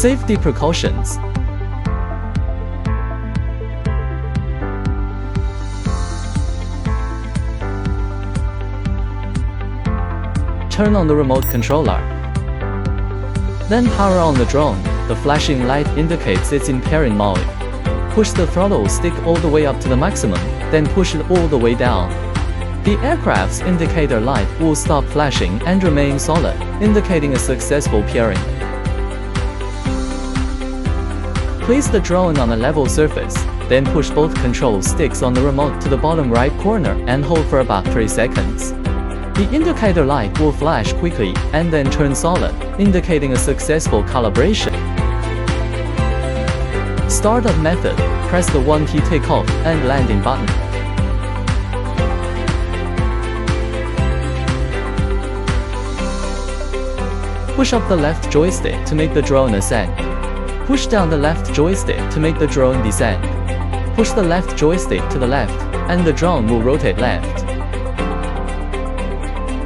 Safety precautions. Turn on the remote controller. Then power on the drone. The flashing light indicates it's in pairing mode. Push the throttle stick all the way up to the maximum, then push it all the way down. The aircraft's indicator light will stop flashing and remain solid, indicating a successful pairing. Place the drone on a level surface, then push both control sticks on the remote to the bottom right corner and hold for about 3 seconds. The indicator light will flash quickly and then turn solid, indicating a successful calibration. Startup method. Press the 1-key takeoff and landing button. Push up the left joystick to make the drone ascend. Push down the left joystick to make the drone descend. Push the left joystick to the left, and the drone will rotate left.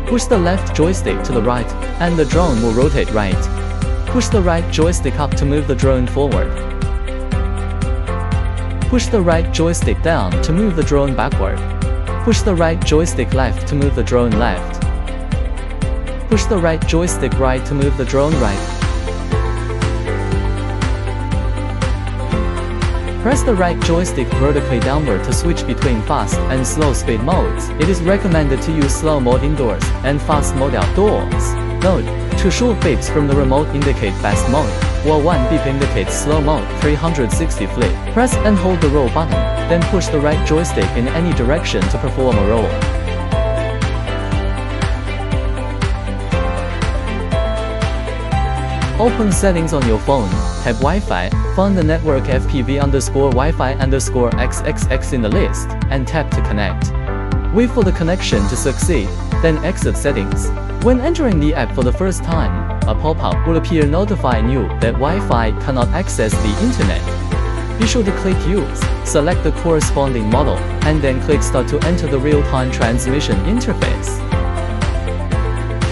Push the left joystick to the right, and the drone will rotate right. Push the right joystick up to move the drone forward. Push the right joystick down to move the drone backward. Push the right joystick left to move the drone left. Push the right joystick right to move the drone right. Press the right joystick vertically downward to switch between fast and slow speed modes. It is recommended to use slow mode indoors and fast mode outdoors. Note: 2 short beeps from the remote indicate fast mode, while 1 beep indicates slow mode 360 flip. Press and hold the roll button, then push the right joystick in any direction to perform a roll. Open settings on your phone, type Wi-Fi, find the network FPV_Wi-Fi_XXX in the list, and tap to connect. Wait for the connection to succeed, then exit settings. When entering the app for the first time, a pop-up will appear notifying you that Wi-Fi cannot access the internet. Be sure to click Use, select the corresponding model, and then click Start to enter the real-time transmission interface.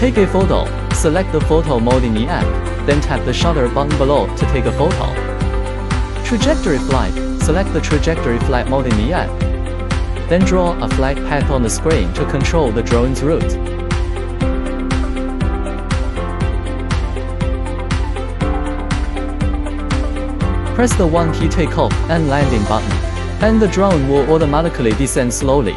Take a photo. Select the photo mode in the app, then tap the shutter button below to take a photo. Trajectory flight. Select the trajectory flight mode in the app. Then draw a flight path on the screen to control the drone's route. Press the 1-key takeoff and landing button, and the drone will automatically descend slowly.